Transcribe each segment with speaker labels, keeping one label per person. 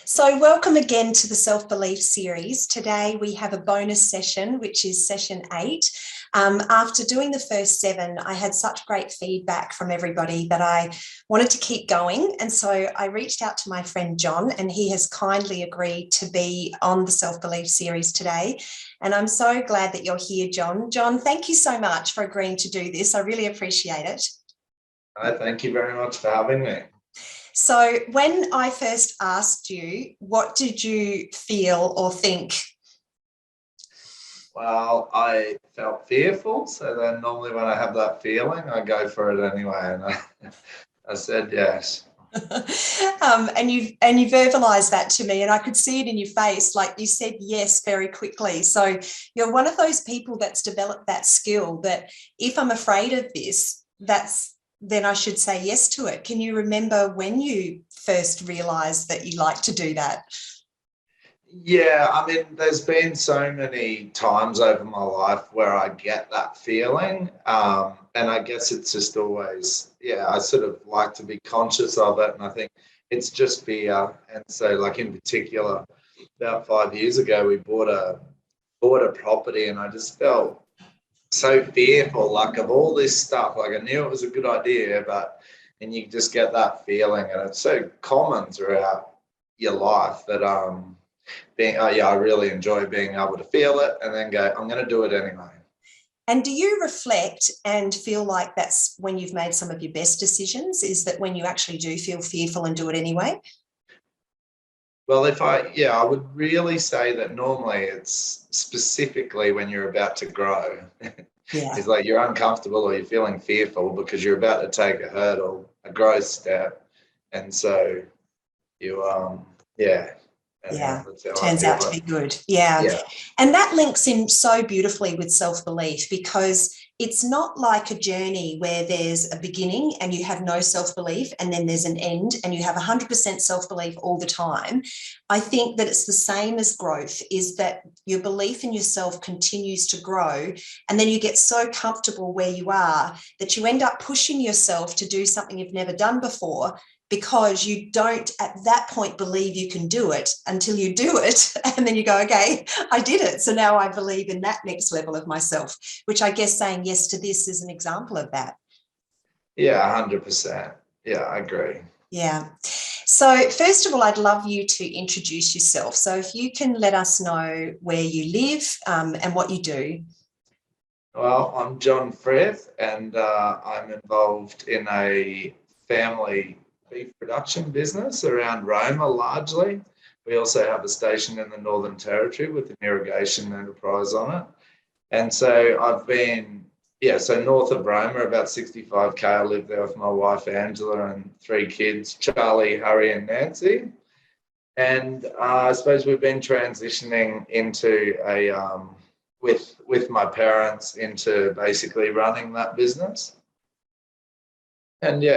Speaker 1: So welcome again to the Self-Belief series. Today we have a bonus session, which is session 8. After doing the first 7, I had such great feedback from everybody that I wanted to keep going. And so I reached out to my friend John, and he has kindly agreed to be on the Self-Belief series today. And I'm so glad that you're here, John. John, thank you so much for agreeing to do this. I really appreciate it.
Speaker 2: Thank you very much for having me.
Speaker 1: So when I first asked you, what did you feel or think?
Speaker 2: Well, I felt fearful. So then normally when I have that feeling, I go for it anyway. And I said yes.
Speaker 1: And you verbalized that to me, and I could see it in your face, like you said yes very quickly. So you're one of those people that's developed that skill that if I'm afraid of this, then I should say yes to it. Can you remember when you first realized that you like to do that?
Speaker 2: Yeah, I mean, there's been so many times over my life where I get that feeling. And I guess it's just always, I sort of like to be conscious of it. And I think it's just fear. And so like in particular, about 5 years ago, we bought a property, and I just felt so fearful, like of all this stuff. Like I knew it was a good idea, and you just get that feeling, and it's so common throughout your life that I really enjoy being able to feel it and then go, I'm going to do it anyway.
Speaker 1: And do you reflect and feel like that's when you've made some of your best decisions? Is that when you actually do feel fearful and do it anyway?
Speaker 2: Well, I would really say that normally it's specifically when you're about to grow.
Speaker 1: Yeah.
Speaker 2: It's like you're uncomfortable or you're feeling fearful because you're about to take a hurdle, a growth step. And so you,
Speaker 1: Turns out to be good. Yeah. And that links in so beautifully with self-belief, because it's not like a journey where there's a beginning and you have no self-belief and then there's an end and you have 100% self-belief all the time. I think that it's the same as growth, is that your belief in yourself continues to grow, and then you get so comfortable where you are that you end up pushing yourself to do something you've never done before, because you don't at that point believe you can do it until you do it. And then you go, okay, I did it. So now I believe in that next level of myself, which I guess saying yes to this is an example of that.
Speaker 2: Yeah, 100%. Yeah, I agree.
Speaker 1: Yeah. So first of all, I'd love you to introduce yourself. So if you can let us know where you live and what you do.
Speaker 2: Well, I'm John Frith, and I'm involved in a family beef production business around Roma largely. We also have a station in the Northern Territory with an irrigation enterprise on it. And so I've been, so north of Roma, about 65K. I live there with my wife, Angela, and 3 kids, Charlie, Harry, and Nancy. And I suppose we've been transitioning into with my parents into basically running that business. And we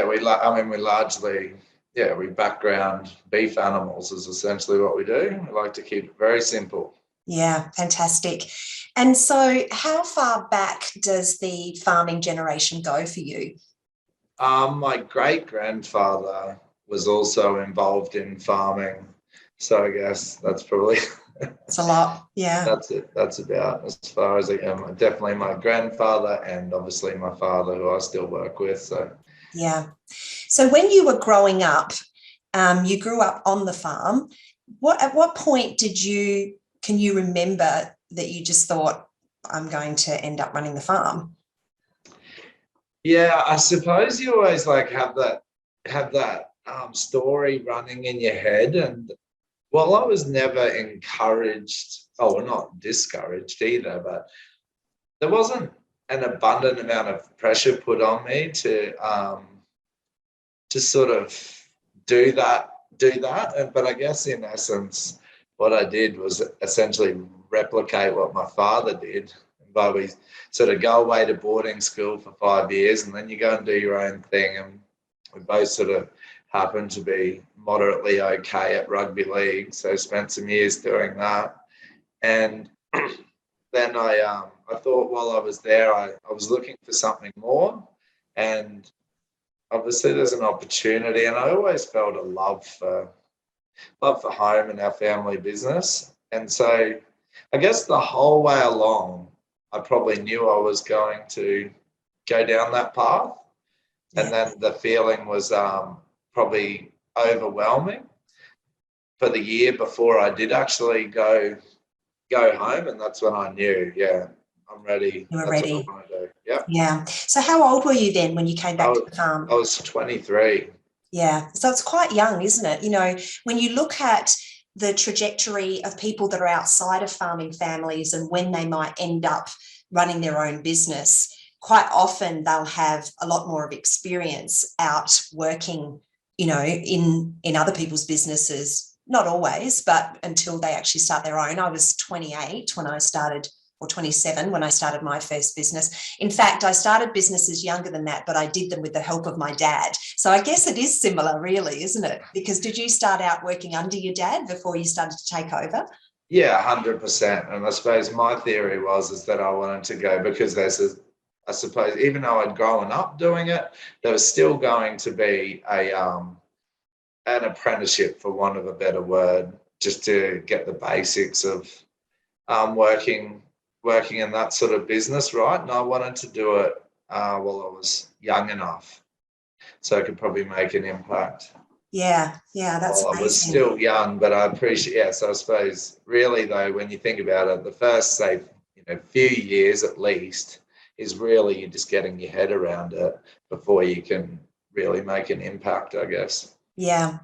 Speaker 2: background beef animals is essentially what we do. We like to keep it very simple.
Speaker 1: Yeah, fantastic. And so how far back does the farming generation go for you?
Speaker 2: My great-grandfather was also involved in farming. So I guess that's probably...
Speaker 1: It's a lot, yeah.
Speaker 2: That's it. That's about as far as I am. Definitely my grandfather and obviously my father, who I still work with. So
Speaker 1: yeah. So when you were growing up, you grew up on the farm. At what point can you remember that you just thought, I'm going to end up running the farm?
Speaker 2: Yeah, I suppose you always have that story running in your head. And while I was never encouraged, not discouraged either, but there wasn't an abundant amount of pressure put on me to sort of do that. But I guess in essence, what I did was essentially replicate what my father did. But we sort of go away to boarding school for 5 years, and then you go and do your own thing. And we both sort of happened to be moderately okay at rugby league, so spent some years doing that. And then I thought while I was there, I was looking for something more, and obviously there's an opportunity, and I always felt a love for love for home and our family business. And so I guess the whole way along, I probably knew I was going to go down that path.
Speaker 1: Yeah.
Speaker 2: And then the feeling was probably overwhelming for the year before I did actually go home. And that's when I knew, yeah, I'm ready.
Speaker 1: You were
Speaker 2: That's what
Speaker 1: ready.
Speaker 2: I want to do. Yeah.
Speaker 1: Yeah. So how old were you then when you came back to the farm?
Speaker 2: I was 23.
Speaker 1: Yeah. So it's quite young, isn't it? You know, when you look at the trajectory of people that are outside of farming families and when they might end up running their own business, quite often they'll have a lot more of experience out working, you know, in other people's businesses. Not always, but until they actually start their own. I was 28 when I started, or 27 when I started my first business. In fact, I started businesses younger than that, but I did them with the help of my dad. So I guess it is similar, really, isn't it? Because did you start out working under your dad before you started to take over?
Speaker 2: Yeah, 100%. And I suppose my theory is that I wanted to go because I suppose, even though I'd grown up doing it, there was still going to be an apprenticeship, for want of a better word, just to get the basics of working in that sort of business, right? And I wanted to do it while I was young enough so I could probably make an impact.
Speaker 1: Yeah, that's
Speaker 2: Well, I was
Speaker 1: amazing.
Speaker 2: still young, but I appreciate, yeah. So I suppose really though, when you think about it, the first, say, few years at least is really you're just getting your head around it before you can really make an impact, I guess.
Speaker 1: Yeah.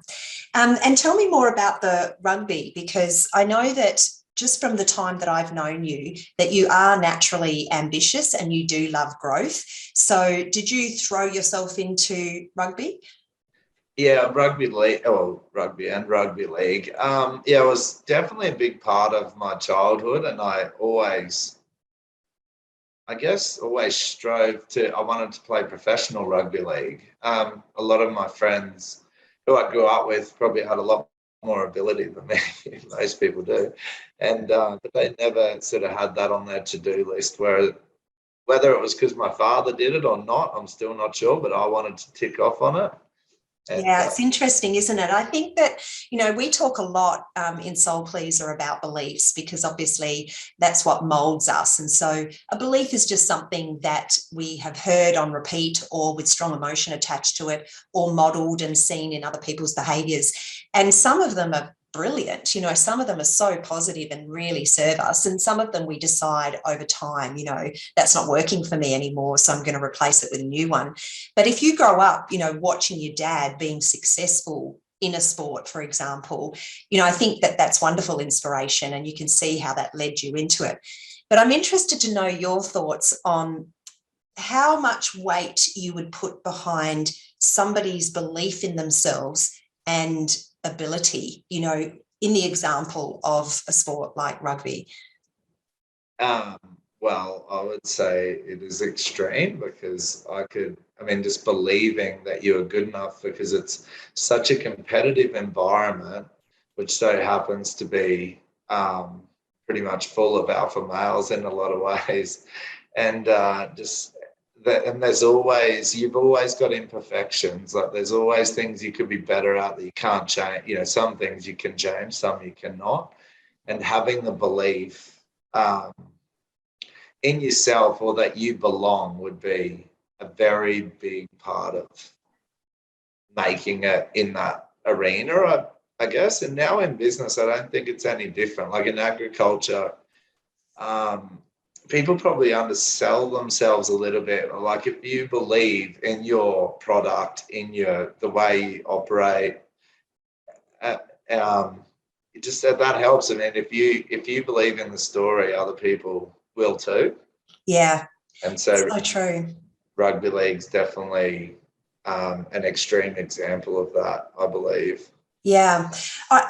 Speaker 1: And tell me more about the rugby, because I know that just from the time that I've known you, that you are naturally ambitious and you do love growth. So did you throw yourself into rugby?
Speaker 2: Yeah, rugby league, rugby and rugby league. Yeah, it was definitely a big part of my childhood, and I guess, always I wanted to play professional rugby league. A lot of my friends who I grew up with probably had a lot more ability than me, most people do, and but they never sort of had that on their to-do list. Whether it was because my father did it or not, I'm still not sure, but I wanted to tick off on it. And
Speaker 1: Yeah, it's interesting, isn't it? I think that, you know, we talk a lot in Soul Pleaser about beliefs because obviously that's what molds us. And so a belief is just something that we have heard on repeat or with strong emotion attached to it or modeled and seen in other people's behaviors. And some of them are brilliant. You know, some of them are so positive and really serve us. And some of them we decide over time, you know, that's not working for me anymore. So I'm going to replace it with a new one. But if you grow up, you know, watching your dad being successful in a sport, for example, you know, I think that that's wonderful inspiration and you can see how that led you into it. But I'm interested to know your thoughts on how much weight you would put behind somebody's belief in themselves and ability, you know, in the example of a sport like rugby.
Speaker 2: um, well, I would say it is extreme because just believing that you are good enough because it's such a competitive environment, which so happens to be pretty much full of alpha males in a lot of ways. And just that, and you've always got imperfections. Like there's always things you could be better at that you can't change. You know, some things you can change, some you cannot. And having the belief um, in yourself or that you belong would be a very big part of making it in that arena, I guess. And now in business, I don't think it's any different. Like in agriculture, people probably undersell themselves a little bit. Like if you believe in your product, in the way you operate, uh, it just that helps. I mean, if you believe in the story, other people will too.
Speaker 1: Yeah,
Speaker 2: And so
Speaker 1: true.
Speaker 2: rugby league's definitely an extreme example of that, I believe.
Speaker 1: Yeah,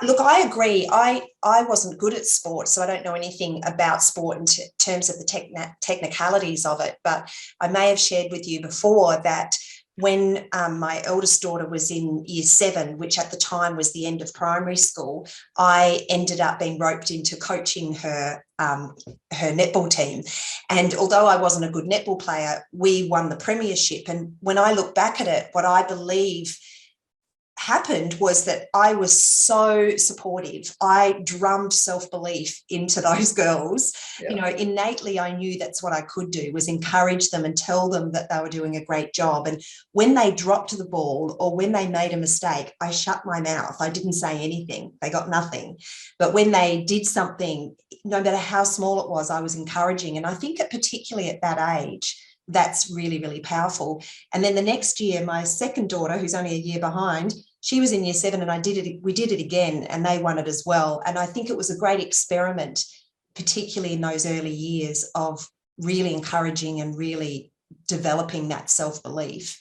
Speaker 1: look, I agree. I wasn't good at sport, so I don't know anything about sport in terms of the technicalities of it. But I may have shared with you before that when my eldest daughter was in year 7, which at the time was the end of primary school, I ended up being roped into coaching her netball team. And although I wasn't a good netball player, we won the premiership. And when I look back at it, what I believe happened was that I was so supportive. I drummed self-belief into those girls.
Speaker 2: Yeah.
Speaker 1: You know, innately I knew that's what I could do, was encourage them and tell them that they were doing a great job. And when they dropped the ball or when they made a mistake, I shut my mouth. I didn't say anything. They got nothing. But when they did something, no matter how small it was, I was encouraging. And I think particularly at that age, that's really, really powerful. And then the next year, my second daughter, who's only a year behind, she was in year 7 and we did it again and they won it as well. And I think it was a great experiment, particularly in those early years, of really encouraging and really developing that self-belief.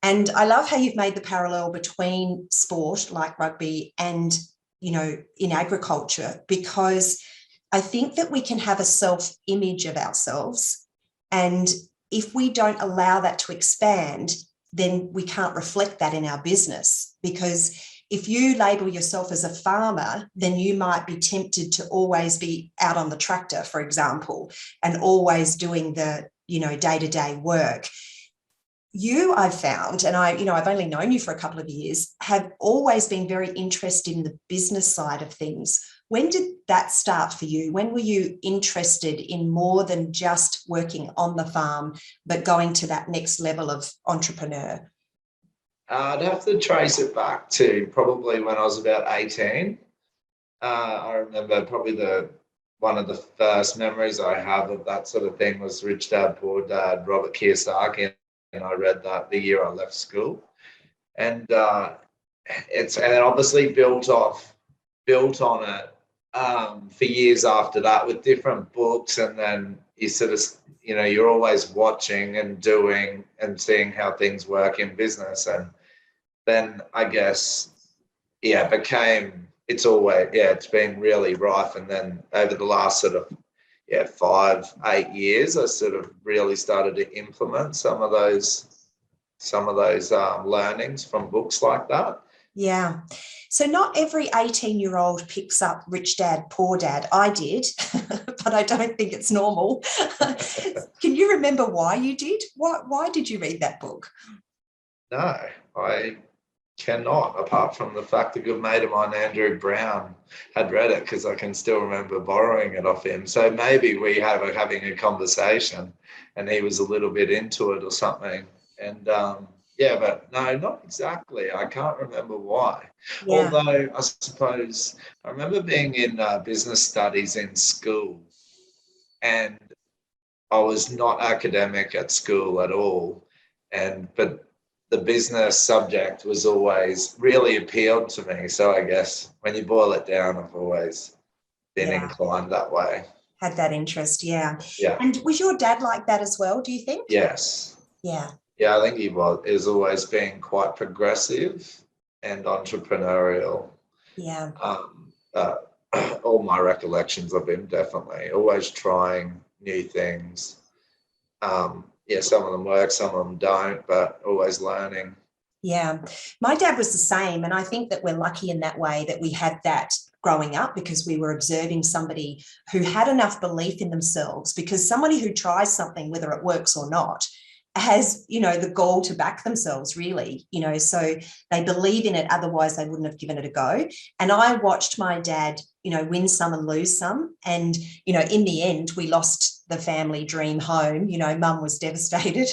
Speaker 1: And I love how you've made the parallel between sport like rugby and, you know, in agriculture, because I think that we can have a self-image of ourselves, and if we don't allow that to expand, then we can't reflect that in our business. Because if you label yourself as a farmer, then you might be tempted to always be out on the tractor, for example, and always doing the, you know, day-to-day work. You, I've found, and I've only known you for a couple of years, have always been very interested in the business side of things. When did that start for you? When were you interested in more than just working on the farm, but going to that next level of entrepreneur?
Speaker 2: I'd have to trace it back to probably when I was about 18. I remember probably one of the first memories I have of that sort of thing was Rich Dad, Poor Dad, Robert Kiyosaki, and I read that the year I left school. And it obviously built on it for years after that with different books, and then you sort of, you know, you're always watching and doing and seeing how things work in business. And then I guess, it's been really rife. And then over the last sort of 5-8 years, I sort of really started to implement some of those learnings from books like that.
Speaker 1: Yeah. So not every 18-year-old picks up Rich Dad, Poor Dad. I did, but I don't think it's normal. Can you remember why you did? Why did you read that book?
Speaker 2: No, I cannot, apart from the fact a good mate of mine, Andrew Brown, had read it, because I can still remember borrowing it off him. So maybe we having a conversation and he was a little bit into it or something. And but no, not exactly. I can't remember why.
Speaker 1: Yeah.
Speaker 2: Although I suppose I remember being in business studies in school, and I was not academic at school at all. But the business subject was always really appealed to me. So I guess when you boil it down, I've always been inclined that way.
Speaker 1: Had that interest, yeah.
Speaker 2: Yeah.
Speaker 1: And was your dad like that as well, do you think?
Speaker 2: Yes.
Speaker 1: Yeah.
Speaker 2: Yeah, I think he was. Has always been quite progressive and entrepreneurial.
Speaker 1: Yeah.
Speaker 2: All my recollections of him, definitely always trying new things. Some of them work, some of them don't, but always learning.
Speaker 1: Yeah. My dad was the same. And I think that we're lucky in that way that we had that growing up, because we were observing somebody who had enough belief in themselves, because somebody who tries something, whether it works or not, has, you know, the goal to back themselves, really, you know, so they believe in it. Otherwise they wouldn't have given it a go. And I watched my dad, you know, win some and lose some. And, you know, in the end, we lost the family dream home. You know, mum was devastated.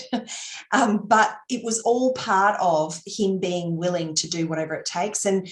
Speaker 1: But it was all part of him being willing to do whatever it takes. And,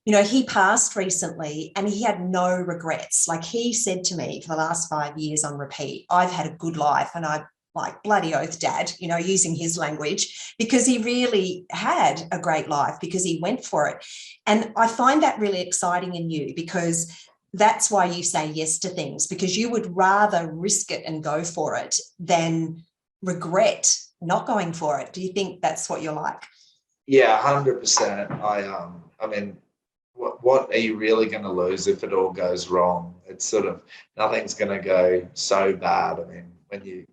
Speaker 1: you know, he passed recently and he had no regrets. Like, he said to me, for the last 5 years on repeat, I've had a good life. And I, like, bloody oath, Dad, you know, using his language, because he really had a great life because he went for it. And I find that really exciting in you, because that's why you say yes to things, because you would rather risk it and go for it than regret not going for it. Do you think that's what you're like?
Speaker 2: Yeah, 100%. I mean, what are you really going to lose if it all goes wrong? It's sort of, nothing's going to go so bad. I mean, when you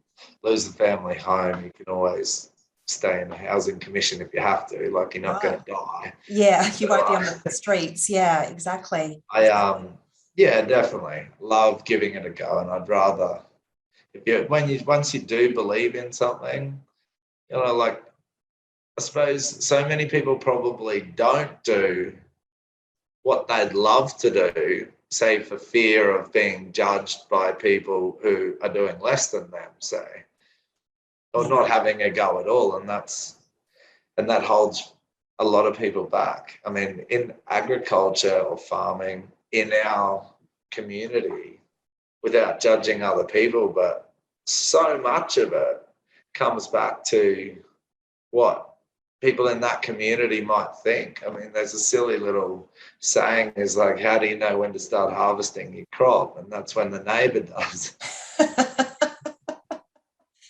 Speaker 2: lose the family home, you can always stay in the housing commission if you have to. Like, you're not going to die.
Speaker 1: Yeah, you won't be on the streets. Yeah, exactly.
Speaker 2: Yeah, definitely love giving it a go, and I'd rather, once you do believe in something, you know, like I suppose so many people probably don't do what they'd love to do, say for fear of being judged by people who are doing less than them, say, or not having a go at all. And that holds a lot of people back. I mean, in agriculture or farming in our community, without judging other people, but so much of it comes back to what people in that community might think. I mean, there's a silly little saying is like, how do you know when to start harvesting your crop? And that's when the neighbour does.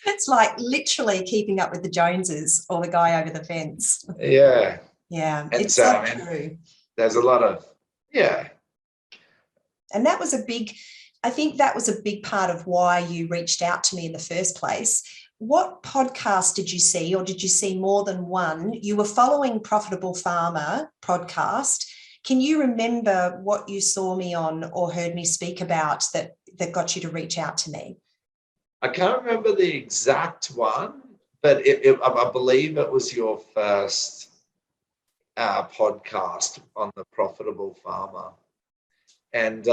Speaker 1: It's like literally keeping up with the Joneses or the guy over the fence.
Speaker 2: Yeah.
Speaker 1: Yeah,
Speaker 2: And
Speaker 1: it's so true.
Speaker 2: There's a lot of, yeah.
Speaker 1: And that was I think that was a big part of why you reached out to me in the first place. What podcast did you see, or did you see more than one? You were following Profitable Farmer podcast. Can you remember what you saw me on or heard me speak about that got you to reach out to me?
Speaker 2: I can't remember the exact one, but I believe it was your first podcast on the Profitable Farmer. And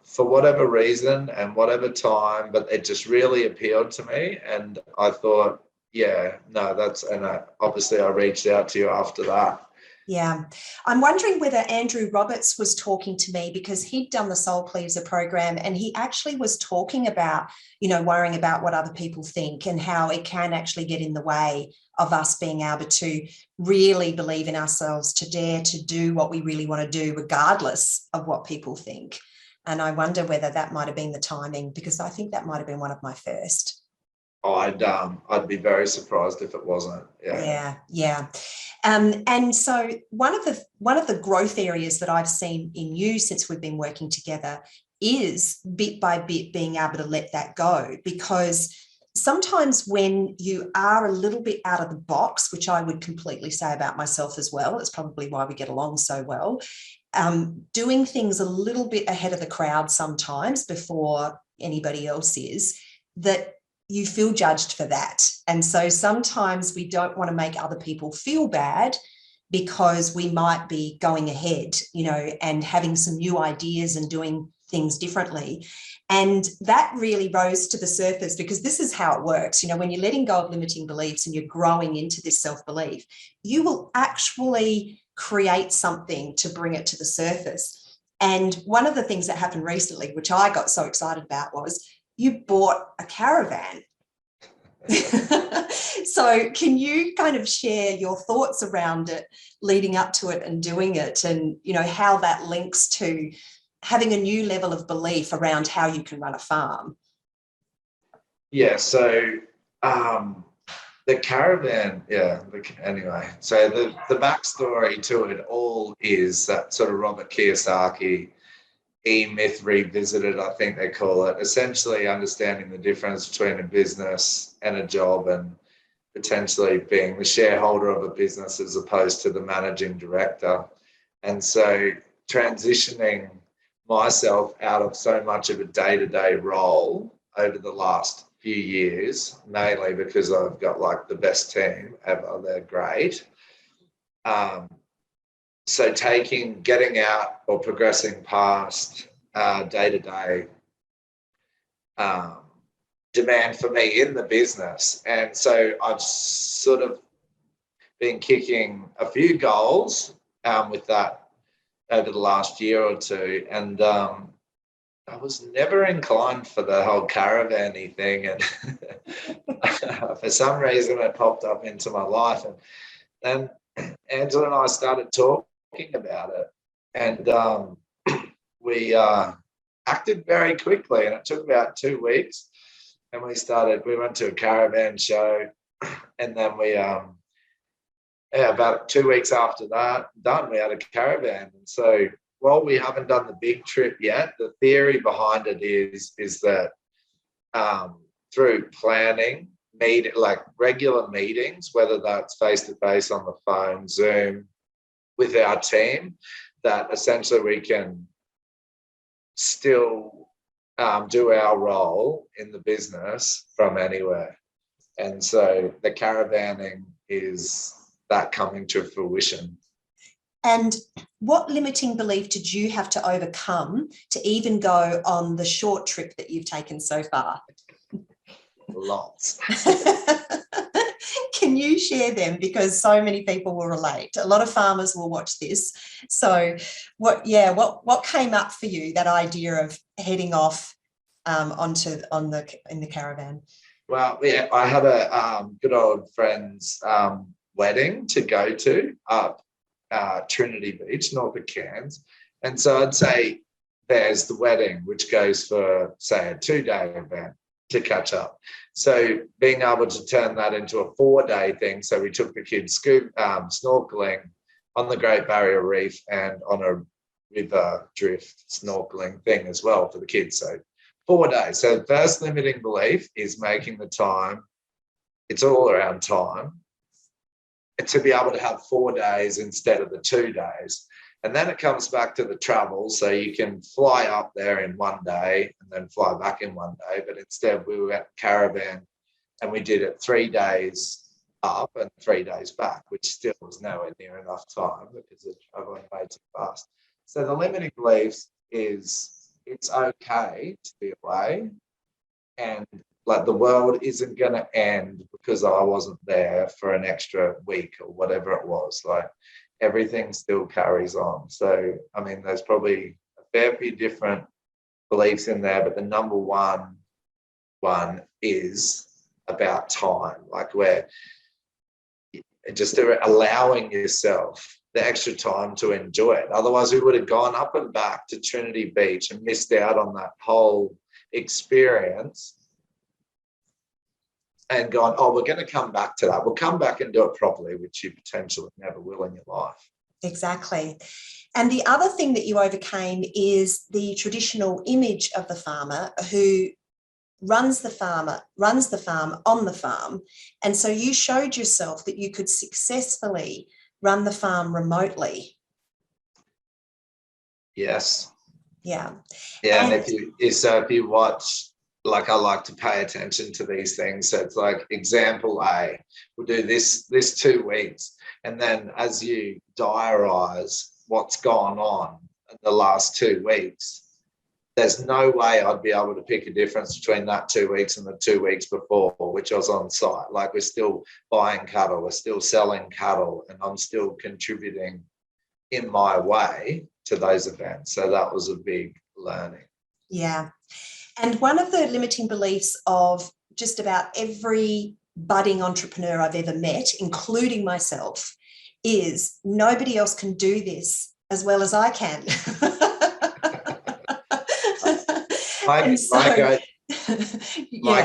Speaker 2: for whatever reason and whatever time, but it just really appealed to me. And I thought, yeah, no, obviously I reached out to you after that.
Speaker 1: Yeah. I'm wondering whether Andrew Roberts was talking to me, because he'd done the Soul Pleaser program, and he actually was talking about, worrying about what other people think and how it can actually get in the way of us being able to really believe in ourselves, to dare to do what we really want to do, regardless of what people think. And I wonder whether that might have been the timing, because I think that might have been one of my first.
Speaker 2: Oh, I'd be very surprised if it wasn't.
Speaker 1: Yeah. And so one of the growth areas that I've seen in you since we've been working together is bit by bit being able to let that go, because sometimes when you are a little bit out of the box, which I would completely say about myself as well, it's probably why we get along so well, doing things a little bit ahead of the crowd sometimes before anybody else is, that you feel judged for that. And so sometimes we don't want to make other people feel bad because we might be going ahead, and having some new ideas and doing things differently. And that really rose to the surface, because this is how it works. When you're letting go of limiting beliefs and you're growing into this self-belief, you will actually create something to bring it to the surface. And one of the things that happened recently, which I got so excited about, was you bought a caravan. So can you kind of share your thoughts around it, leading up to it and doing it, and how that links to having a new level of belief around how you can run a farm?
Speaker 2: Yeah, so the caravan, anyway, so the backstory to it all is that sort of Robert Kiyosaki E-Myth Revisited, I think they call it, essentially understanding the difference between a business and a job, and potentially being the shareholder of a business as opposed to the managing director. And so transitioning myself out of so much of a day-to-day role over the last few years, mainly because I've got like the best team ever, they're great. So getting out or progressing past day-to-day demand for me in the business. And so I've sort of been kicking a few goals with that over the last year or two. And I was never inclined for the whole caravan-y thing. And for some reason, it popped up into my life. And Angela and I started talking about it, and we acted very quickly, and it took about 2 weeks, and we went to a caravan show, and then we about 2 weeks after that we had a caravan. And so while we haven't done the big trip yet, the theory behind it is that through planning, regular meetings, whether that's face-to-face on the phone, Zoom, with our team, that essentially we can still do our role in the business from anywhere. And so the caravanning that coming to fruition.
Speaker 1: And what limiting belief did you have to overcome to even go on the short trip that you've taken so far?
Speaker 2: Lots.
Speaker 1: Can you share them? Because so many people will relate. A lot of farmers will watch this. So what came up for you, that idea of heading off in the caravan?
Speaker 2: Well, yeah, I had a good old friend's wedding to go to up Trinity Beach, north of Cairns. And so I'd say there's the wedding, which goes for, say, a 2-day event to catch up. So being able to turn that into a 4-day thing. So we took the kids snorkeling on the Great Barrier Reef and on a river drift snorkeling thing as well for the kids. So 4 days. So the first limiting belief is making the time. It's all around time. And to be able to have 4 days instead of the 2 days. And then it comes back to the travel. So you can fly up there in 1 day and then fly back in 1 day. But instead we were at caravan and we did it 3 days up and 3 days back, which still was nowhere near enough time because it's traveling way too fast. So the limiting beliefs is it's okay to be away, and like the world isn't going to end because I wasn't there for an extra week or whatever it was. Like everything still carries on. So, I mean, there's probably a fair few different beliefs in there, but the number one is about time, like where just allowing yourself the extra time to enjoy it. Otherwise, we would have gone up and back to Trinity Beach and missed out on that whole experience and gone, oh, we're going to come back to that. We'll come back and do it properly, which you potentially never will in your life.
Speaker 1: Exactly. And the other thing that you overcame is the traditional image of the farmer who runs the farm on the farm. And so you showed yourself that you could successfully run the farm remotely.
Speaker 2: Yes.
Speaker 1: Yeah.
Speaker 2: Yeah. And if you watch, like I like to pay attention to these things. So it's like example A, we'll do this 2 weeks. And then as you diarise what's gone on in the last 2 weeks, there's no way I'd be able to pick a difference between that 2 weeks and the 2 weeks before, which I was on site. Like we're still buying cattle, we're still selling cattle, and I'm still contributing in my way to those events. So that was a big learning.
Speaker 1: Yeah. And one of the limiting beliefs of just about every budding entrepreneur I've ever met, including myself, is nobody else can do this as well as I can.
Speaker 2: My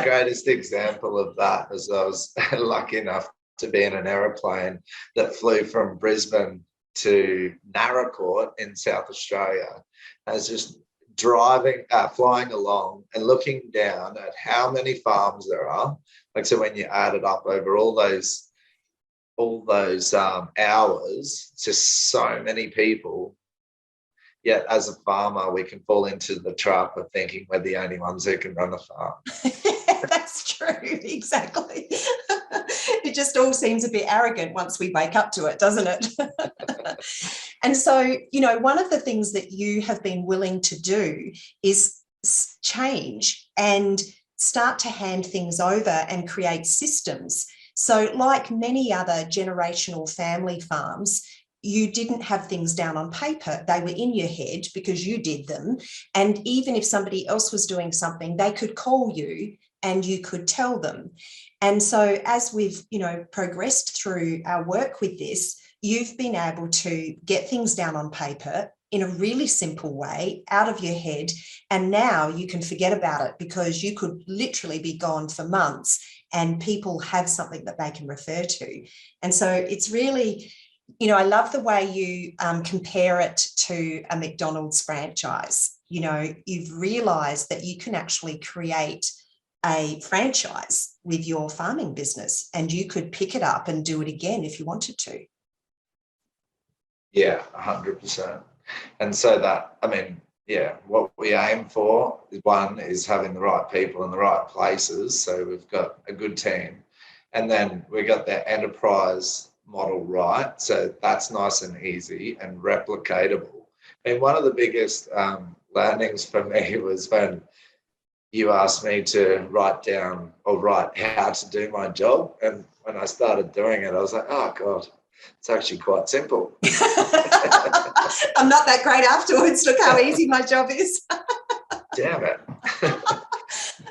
Speaker 2: greatest example of that is I was lucky enough to be in an aeroplane that flew from Brisbane to Narracourt in South Australia. I was just flying along and looking down at how many farms there are. Like, so when you add it up over all those hours, just so many people. Yet as a farmer, we can fall into the trap of thinking we're the only ones who can run a farm.
Speaker 1: That's true, exactly. It just all seems a bit arrogant once we wake up to it, doesn't it? And so, one of the things that you have been willing to do is change and start to hand things over and create systems. So like many other generational family farms, you didn't have things down on paper. They were in your head because you did them. And even if somebody else was doing something, they could call you and you could tell them. And so as we've, progressed through our work with this, you've been able to get things down on paper in a really simple way out of your head. And now you can forget about it because you could literally be gone for months and people have something that they can refer to. And so it's really, I love the way you compare it to a McDonald's franchise. You've realised that you can actually create a franchise with your farming business and you could pick it up and do it again if you wanted to.
Speaker 2: Yeah, 100%. And so that, what we aim for is one is having the right people in the right places. So we've got a good team. And then we got that enterprise model right. So that's nice and easy and replicatable. And one of the biggest learnings for me was when you asked me to write down or write how to do my job. And when I started doing it, I was like, oh God, it's actually quite simple.
Speaker 1: I'm not that great afterwards. Look how easy my job is.
Speaker 2: Damn it.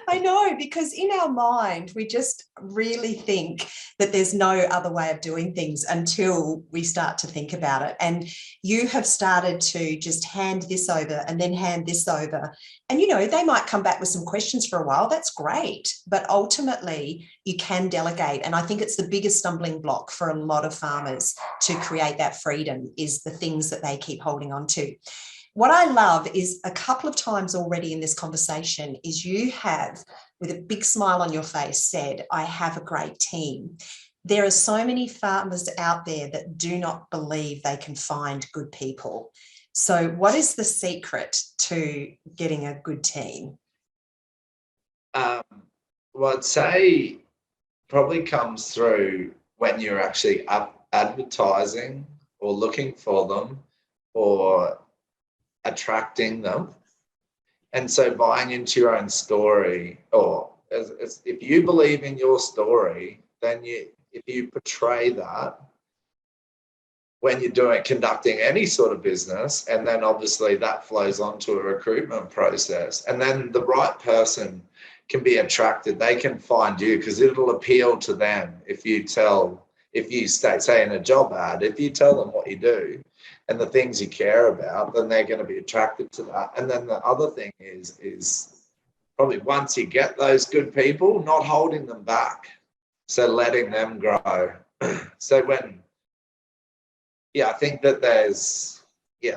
Speaker 1: I know, because in our mind, we just really think that there's no other way of doing things until we start to think about it. And you have started to just hand this over and then hand this over. And, you know, they might come back with some questions for a while. That's great. But ultimately, you can delegate. And I think it's the biggest stumbling block for a lot of farmers to create that freedom is the things that they keep holding on to. What I love is a couple of times already in this conversation is you have, with a big smile on your face, said, I have a great team. There are so many farmers out there that do not believe they can find good people. So what is the secret to getting a good team?
Speaker 2: Well, I'd say probably comes through when you're actually advertising or looking for them or attracting them. And so buying into your own story, or if you believe in your story, then if you portray that when you're conducting any sort of business, and then obviously that flows onto a recruitment process, and then the right person can be attracted, they can find you because it'll appeal to them. If you say in a job ad, if you tell them what you do and the things you care about, then they're going to be attracted to that. And then the other thing is probably once you get those good people, not holding them back. So letting them grow. So I think that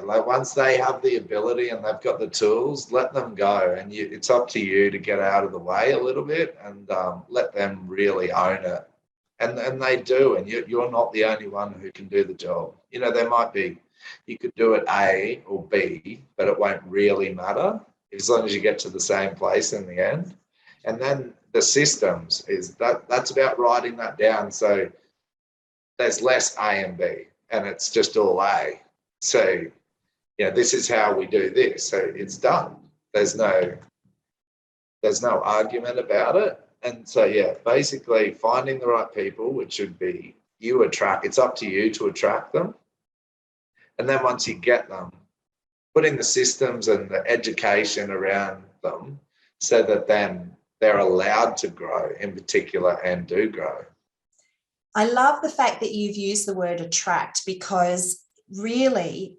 Speaker 2: like once they have the ability and they've got the tools, let them go. And it's up to you to get out of the way a little bit and let them really own it. And they do, and you're not the only one who can do the job. You know, there might be, you could do it A or B, but it won't really matter as long as you get to the same place in the end. And then the systems that's about writing that down. So there's less A and B, and it's just all A. So, this is how we do this. So it's done. There's no argument about it. And so, basically finding the right people, which should be it's up to you to attract them. And then once you get them, putting the systems and the education around them so that then they're allowed to grow in particular and do grow.
Speaker 1: I love the fact that you've used the word attract, because really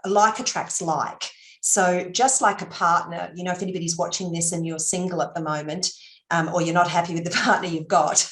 Speaker 1: like attracts like. So just like a partner, if anybody's watching this and you're single at the moment, or you're not happy with the partner you've got,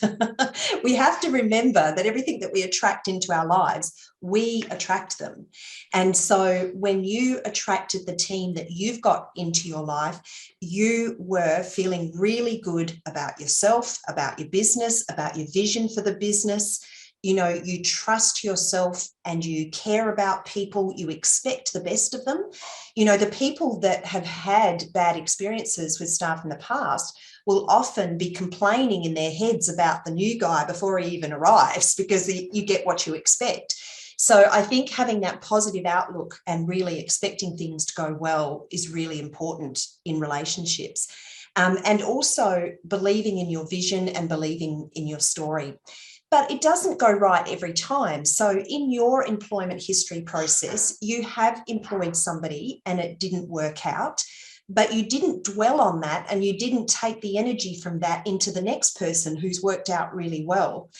Speaker 1: we have to remember that everything that we attract into our lives, we attract them. And so when you attracted the team that you've got into your life, you were feeling really good about yourself, about your business, about your vision for the business. You trust yourself and you care about people. You expect the best of them. The people that have had bad experiences with staff in the past will often be complaining in their heads about the new guy before he even arrives, because you get what you expect. So I think having that positive outlook and really expecting things to go well is really important in relationships. And also believing in your vision and believing in your story. But it doesn't go right every time. So in your employment history process, you have employed somebody and it didn't work out, but you didn't dwell on that and you didn't take the energy from that into the next person who's worked out really well.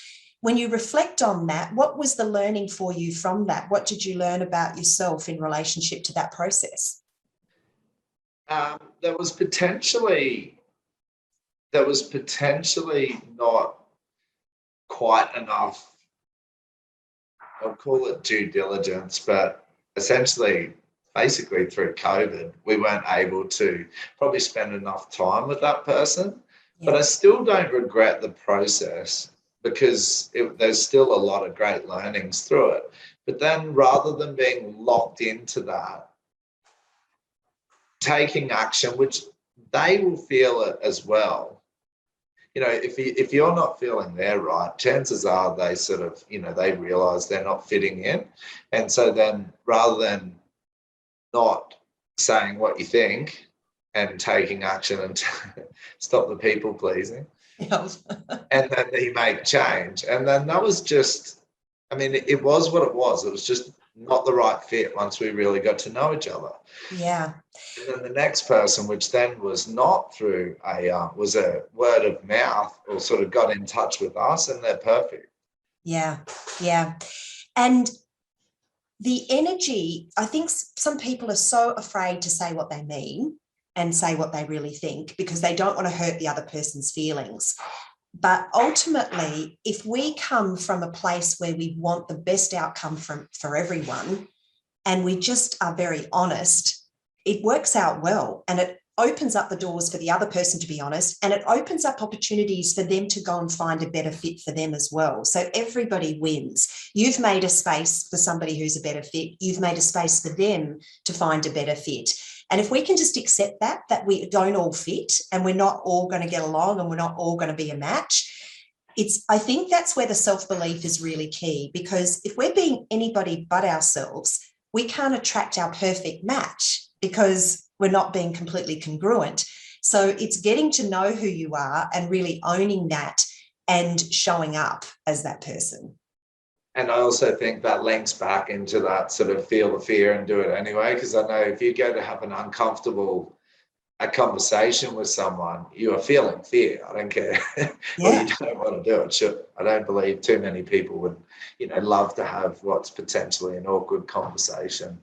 Speaker 1: When you reflect on that, what was the learning for you from that? What did you learn about yourself in relationship to that process?
Speaker 2: There was potentially not quite enough, I'll call it due diligence, but essentially, basically through COVID, we weren't able to probably spend enough time with that person. Yeah. But I still don't regret the process, because there's still a lot of great learnings through it. But then rather than being locked into that, taking action, which they will feel it as well. if you're not feeling they're right, chances are they sort of, they realize they're not fitting in. And so then rather than not saying what you think and taking action and stop the people pleasing, and then you make change. And then that was just, it was what it was. It was just not the right fit once we really got to know each other.
Speaker 1: Yeah.
Speaker 2: And then the next person, which then was not through was a word of mouth, or sort of got in touch with us, and they're perfect.
Speaker 1: Yeah. Yeah. And the energy, I think some people are so afraid to say what they mean and say what they really think because they don't want to hurt the other person's feelings. But ultimately, if we come from a place where we want the best outcome for everyone, and we just are very honest, it works out well, and it opens up the doors for the other person to be honest, and it opens up opportunities for them to go and find a better fit for them as well. So everybody wins. You've made a space for somebody who's a better fit. You've made a space for them to find a better fit. And if we can just accept that we don't all fit and we're not all going to get along and we're not all going to be a match, I think that's where the self-belief is really key, because if we're being anybody but ourselves, we can't attract our perfect match because we're not being completely congruent. So it's getting to know who you are and really owning that and showing up as that person.
Speaker 2: And I also think that links back into that sort of feel the fear and do it anyway, because I know if you go to have an uncomfortable conversation with someone, you are feeling fear. I don't care. Or you don't want to do it. Sure. I don't believe too many people would, love to have what's potentially an awkward conversation.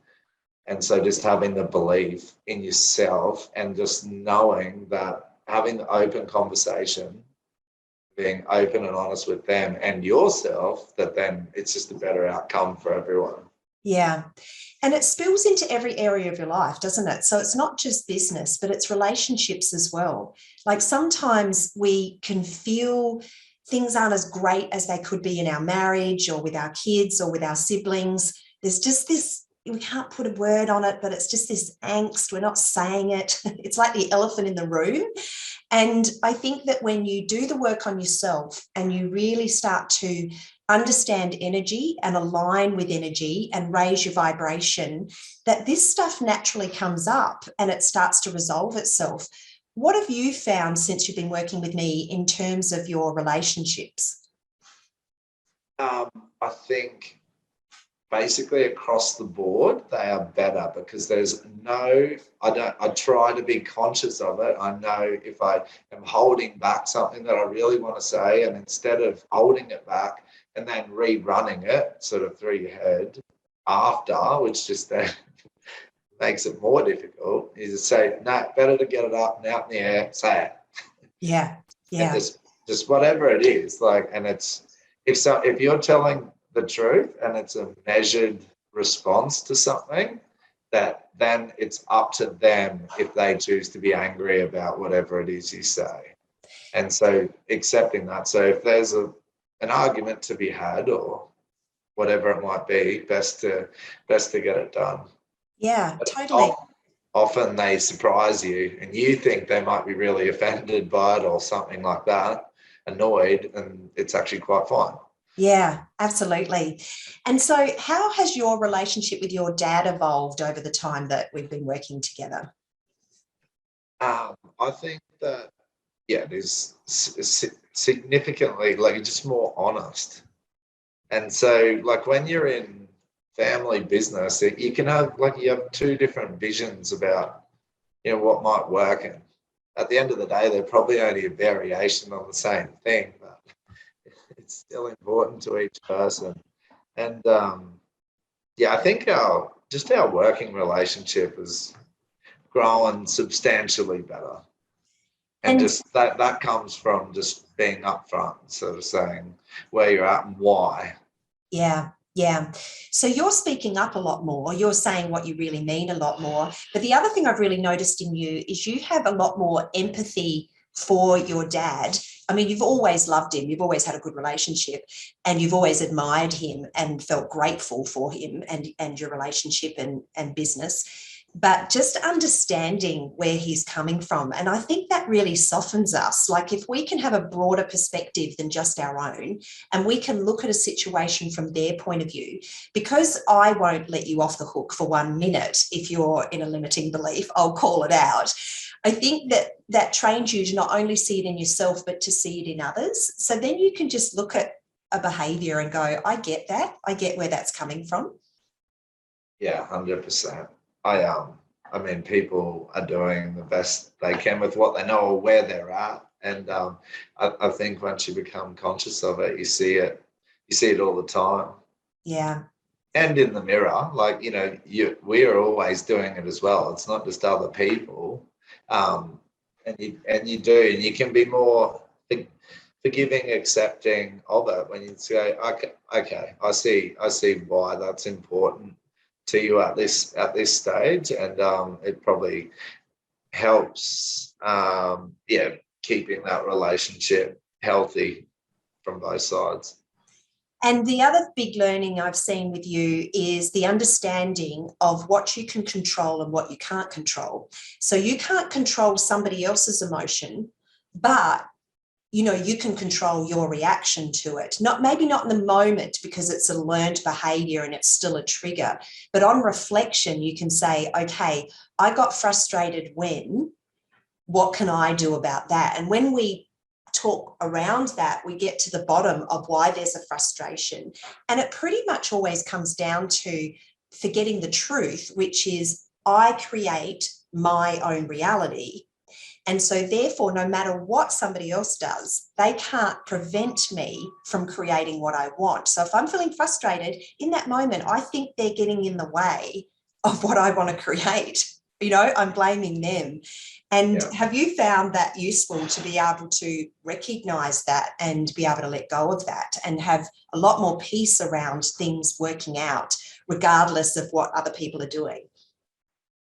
Speaker 2: And so just having the belief in yourself and just knowing that having the open conversation, being open and honest with them and yourself, that then it's just a better outcome for everyone.
Speaker 1: Yeah. And it spills into every area of your life, doesn't it? So it's not just business, but it's relationships as well. Like sometimes we can feel things aren't as great as they could be in our marriage or with our kids or with our siblings. There's just this, we can't put a word on it, but it's just this angst. We're not saying it. It's like the elephant in the room. And I think that when you do the work on yourself and you really start to understand energy and align with energy and raise your vibration, that this stuff naturally comes up and it starts to resolve itself. What have you found since you've been working with me in terms of your relationships?
Speaker 2: I think basically across the board, they are better because I try to be conscious of it. I know if I am holding back something that I really want to say, and instead of holding it back and then rerunning it sort of through your head after, which just then makes it more difficult, is to say, no, better to get it up and out in the air, say it.
Speaker 1: Yeah. Yeah.
Speaker 2: And just whatever it is, and it's, if you're telling the truth and it's a measured response to something, that then it's up to them if they choose to be angry about whatever it is you say. And so accepting that. So if there's an argument to be had or whatever it might be, best to get it done.
Speaker 1: Yeah, totally.
Speaker 2: Often they surprise you and you think they might be really offended by it or something like that, annoyed, and it's actually quite fine.
Speaker 1: Yeah, absolutely. And so how has your relationship with your dad evolved over the time that we've been working together?
Speaker 2: I think that, it is significantly, just more honest. And so, when you're in family business, you can have, you have two different visions about, what might work. And at the end of the day, they're probably only a variation on the same thing, but it's still important to each person. And I think our working relationship has grown substantially better. And just that comes from just being upfront, sort of saying where you're at and why.
Speaker 1: Yeah. Yeah. So you're speaking up a lot more. You're saying what you really mean a lot more. But the other thing I've really noticed in you is you have a lot more empathy for your dad. I mean, you've always loved him. You've always had a good relationship and you've always admired him and felt grateful for him and your relationship and business. but just understanding where he's coming from. And I think that really softens us. Like if we can have a broader perspective than just our own, and we can look at a situation from their point of view, because I won't let you off the hook for 1 minute if you're in a limiting belief, I'll call it out. I think that that trains you to not only see it in yourself, but to see it in others. So then you can just look at a behaviour and go, I get that. I get where that's coming from.
Speaker 2: Yeah, 100%. I mean, people are doing the best they can with what they know or where they're at. And I think once you become conscious of it, you see it all the time.
Speaker 1: Yeah.
Speaker 2: And in the mirror, like, we are always doing it as well. It's not just other people. And you can be more forgiving, accepting of it when you say, okay, I see why that's important to you at this stage, and it probably helps keeping that relationship healthy from both sides.
Speaker 1: And the other big learning I've seen with you is the understanding of what you can control and what you can't control. So you can't control somebody else's emotion, but you can control your reaction to it. Maybe not in the moment because it's a learned behavior and it's still a trigger, but on reflection, you can say, okay, I got frustrated when, what can I do about that? And when we talk around that, we get to the bottom of why there's a frustration. And it pretty much always comes down to forgetting the truth, which is I create my own reality. And so therefore, no matter what somebody else does, they can't prevent me from creating what I want. So if I'm feeling frustrated in that moment, I think they're getting in the way of what I want to create. I'm blaming them. And have you found that useful to be able to recognize that and be able to let go of that and have a lot more peace around things working out, regardless of what other people are doing?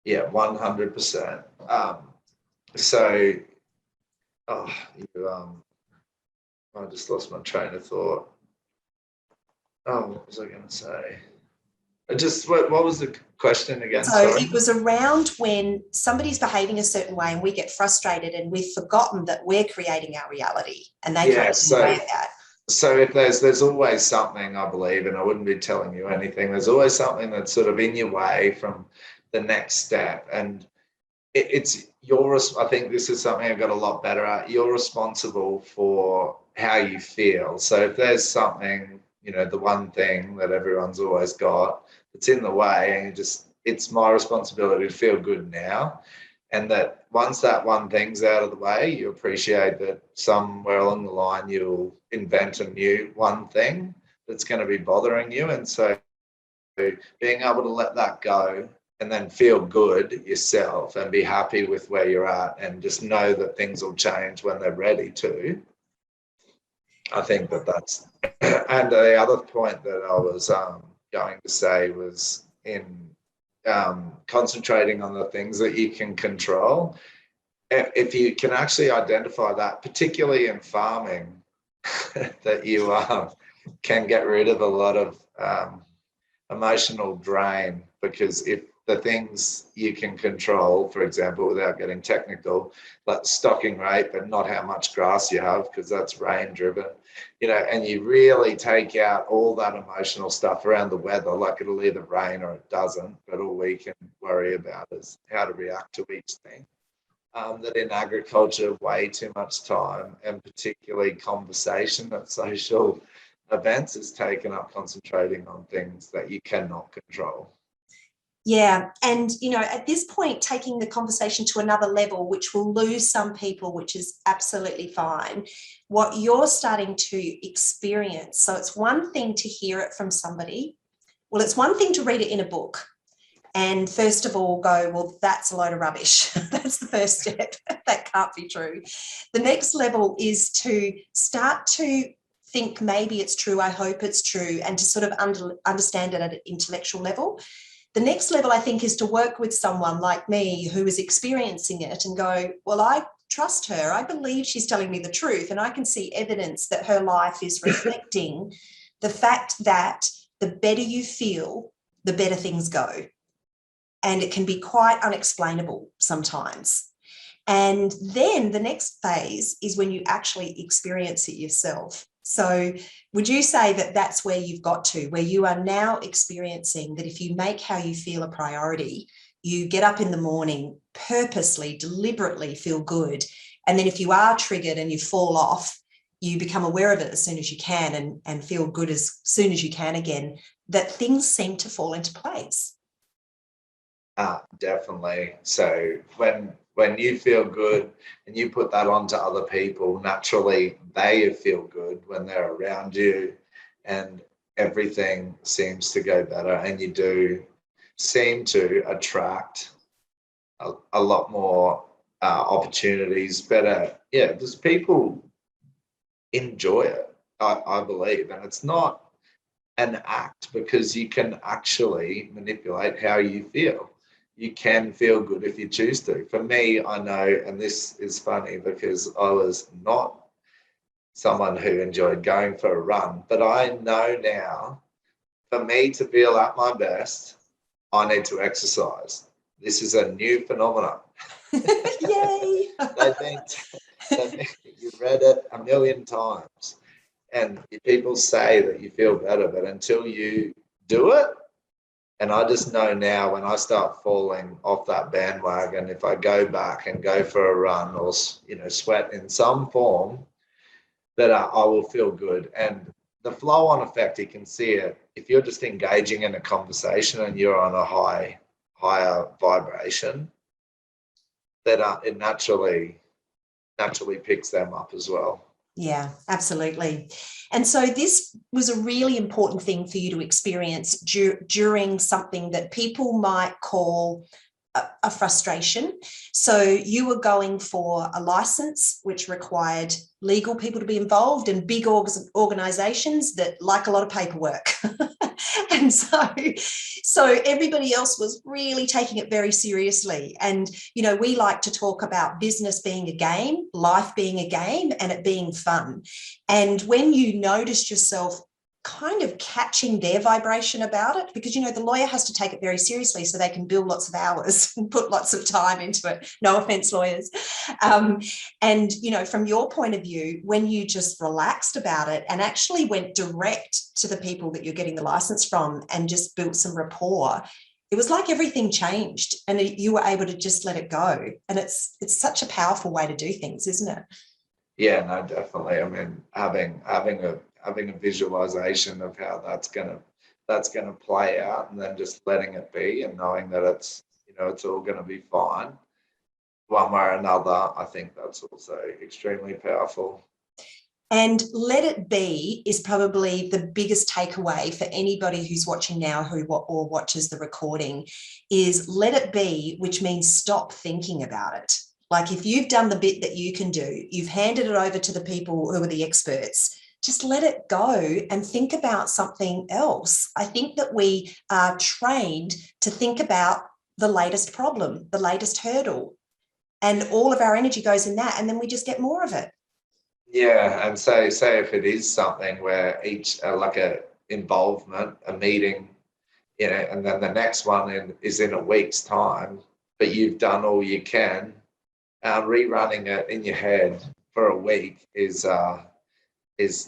Speaker 2: Yeah, 100%. So, I just lost my train of thought. What was I going to say? What was the question again?
Speaker 1: So
Speaker 2: Sorry.
Speaker 1: It was around when somebody's behaving a certain way and we get frustrated and we've forgotten that we're creating our reality and they can't get in the way of that.
Speaker 2: So if there's always something, I believe, and I wouldn't be telling you anything, there's always something that's sort of in your way from the next step. And it's I think this is something I've got a lot better at. You're responsible for how you feel. So if there's something, the one thing that everyone's always got that's in the way, and it's my responsibility to feel good now. And that once that one thing's out of the way, you appreciate that somewhere along the line you'll invent a new one thing that's going to be bothering you. And so being able to let that go and then feel good yourself and be happy with where you're at and just know that things will change when they're ready to. I think that's, and the other point that I was going to say was in concentrating on the things that you can control. If you can actually identify that, particularly in farming, that you can get rid of a lot of emotional drain, because if the things you can control, for example, without getting technical, like stocking rate, but not how much grass you have, because that's rain driven, and you really take out all that emotional stuff around the weather, like it'll either rain or it doesn't, but all we can worry about is how to react to each thing. That in agriculture, way too much time, and particularly conversation at social events, is taken up concentrating on things that you cannot control.
Speaker 1: Yeah. And, at this point, taking the conversation to another level, which will lose some people, which is absolutely fine, what you're starting to experience. So it's one thing to hear it from somebody. Well, it's one thing to read it in a book. And first of all, go, well, that's a load of rubbish. That's the first step. That can't be true. The next level is to start to think maybe it's true, I hope it's true, and to sort of understand it at an intellectual level. The next level, I think, is to work with someone like me who is experiencing it and go, well, I trust her. I believe she's telling me the truth, and I can see evidence that her life is reflecting the fact that the better you feel, the better things go. and it can be quite unexplainable sometimes. And then the next phase is when you actually experience it yourself. So would you say that that's where you've got to, where you are now experiencing that if you make how you feel a priority, you get up in the morning, purposely, deliberately feel good. And then if you are triggered and you fall off, you become aware of it as soon as you can and feel good as soon as you can again, that things seem to fall into place.
Speaker 2: Definitely. So when you feel good and you put that onto other people, naturally they feel good when they're around you, and everything seems to go better, and you do seem to attract a lot more opportunities, better. Yeah, just people enjoy it, I believe. And it's not an act, because you can actually manipulate how you feel. You can feel good if you choose to. For me, I know, and this is funny because I was not someone who enjoyed going for a run, but I know now, for me to feel at my best, I need to exercise. This is a new phenomenon.
Speaker 1: Yay!
Speaker 2: You've read it a million times, and people say that you feel better, but until you do it, and I just know now when I start falling off that bandwagon, if I go back and go for a run or, sweat in some form, that I will feel good. And the flow-on effect, you can see it. If you're just engaging in a conversation and you're on a higher vibration, that it naturally picks them up as well.
Speaker 1: Yeah, absolutely. And so this was a really important thing for you to experience during something that people might call a frustration. So you were going for a license, which required legal people to be involved, and big organizations that like a lot of paperwork. And so everybody else was really taking it very seriously. And, we like to talk about business being a game, life being a game, and it being fun. And when you noticed yourself kind of catching their vibration about it, because the lawyer has to take it very seriously so they can bill lots of hours and put lots of time into it. No offense, lawyers. And from your point of view, when you just relaxed about it and actually went direct to the people that you're getting the license from and just built some rapport, it was like everything changed and you were able to just let it go. And it's such a powerful way to do things, isn't it?
Speaker 2: Yeah, no, definitely. I mean, having a visualization of how that's gonna play out, and then just letting it be and knowing that it's all gonna be fine one way or another, I think that's also extremely powerful.
Speaker 1: And let it be is probably the biggest takeaway for anybody who's watching now or watches the recording, is let it be, which means stop thinking about it. Like if you've done the bit that you can do, you've handed it over to the people who are the experts, just let it go and think about something else. I think that we are trained to think about the latest problem, the latest hurdle, and all of our energy goes in that, and then we just get more of it.
Speaker 2: Yeah, and say if it is something where each like a involvement, a meeting, and then the next one is in a week's time, but you've done all you can, rerunning it in your head for a week is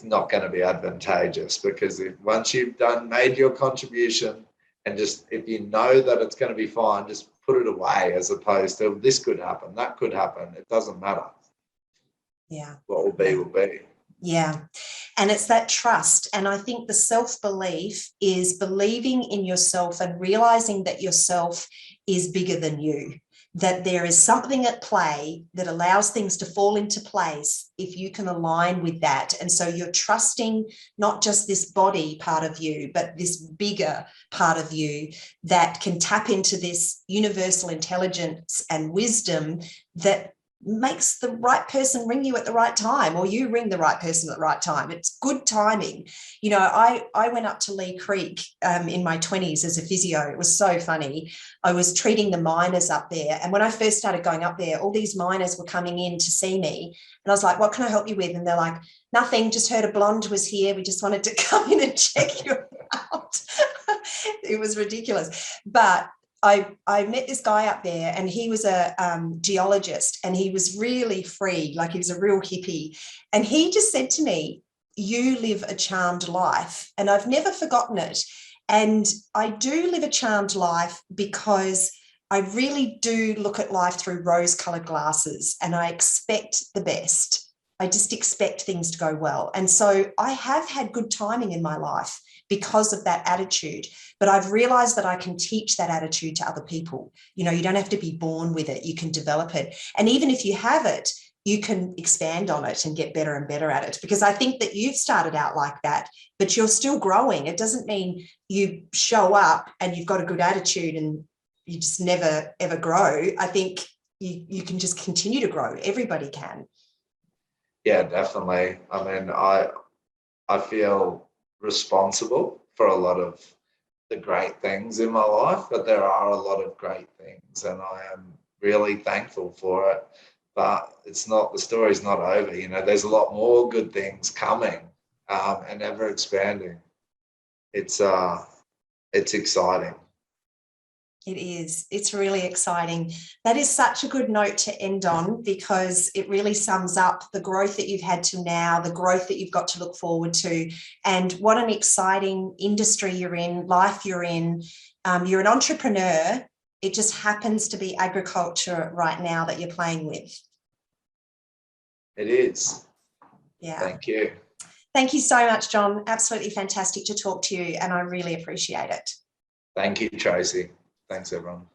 Speaker 2: not going to be advantageous, because once you've made your contribution, and just if you know that it's going to be fine, just put it away, as opposed to this could happen, that could happen. It doesn't matter.
Speaker 1: Yeah.
Speaker 2: What will be, will be.
Speaker 1: Yeah. And it's that trust. And I think the self-belief is believing in yourself and realizing that yourself is bigger than you, that there is something at play that allows things to fall into place if you can align with that. And so you're trusting not just this body part of you, but this bigger part of you that can tap into this universal intelligence and wisdom that makes the right person ring you at the right time, or you ring the right person at the right time. It's good timing. I went up to Lee Creek in my 20s as a physio. It was so funny. I was treating the miners up there. And when I first started going up there, all these miners were coming in to see me. And I was like, what can I help you with? And they're like, nothing, just heard a blonde was here. We just wanted to come in and check you out. It was ridiculous. But I met this guy up there, and he was a geologist, and he was really free, like he was a real hippie. And he just said to me, "You live a charmed life." And I've never forgotten it. And I do live a charmed life because I really do look at life through rose-colored glasses, and I expect the best. I just expect things to go well. And so I have had good timing in my life because of that attitude. But I've realized that I can teach that attitude to other people. You know, you don't have to be born with it. You can develop it. And even if you have it, you can expand on it and get better and better at it. Because I think that you've started out like that, but you're still growing. It doesn't mean you show up and you've got a good attitude and you just never, ever grow. I think you can just continue to grow. Everybody can.
Speaker 2: Yeah, definitely. I mean, I feel responsible for a lot of the great things in my life, but there are a lot of great things, and I am really thankful for it. But it's not, the story's not over. You know, there's a lot more good things coming, and ever expanding. It's exciting.
Speaker 1: It is. It's really exciting. That is such a good note to end on, because it really sums up the growth that you've had to now, the growth that you've got to look forward to, and what an exciting industry you're in, life you're in. You're an entrepreneur. It just happens to be agriculture right now that you're playing with.
Speaker 2: It is.
Speaker 1: Yeah.
Speaker 2: Thank you.
Speaker 1: Thank you so much, John. Absolutely fantastic to talk to you, and I really appreciate it.
Speaker 2: Thank you, Tracy. Thanks, everyone.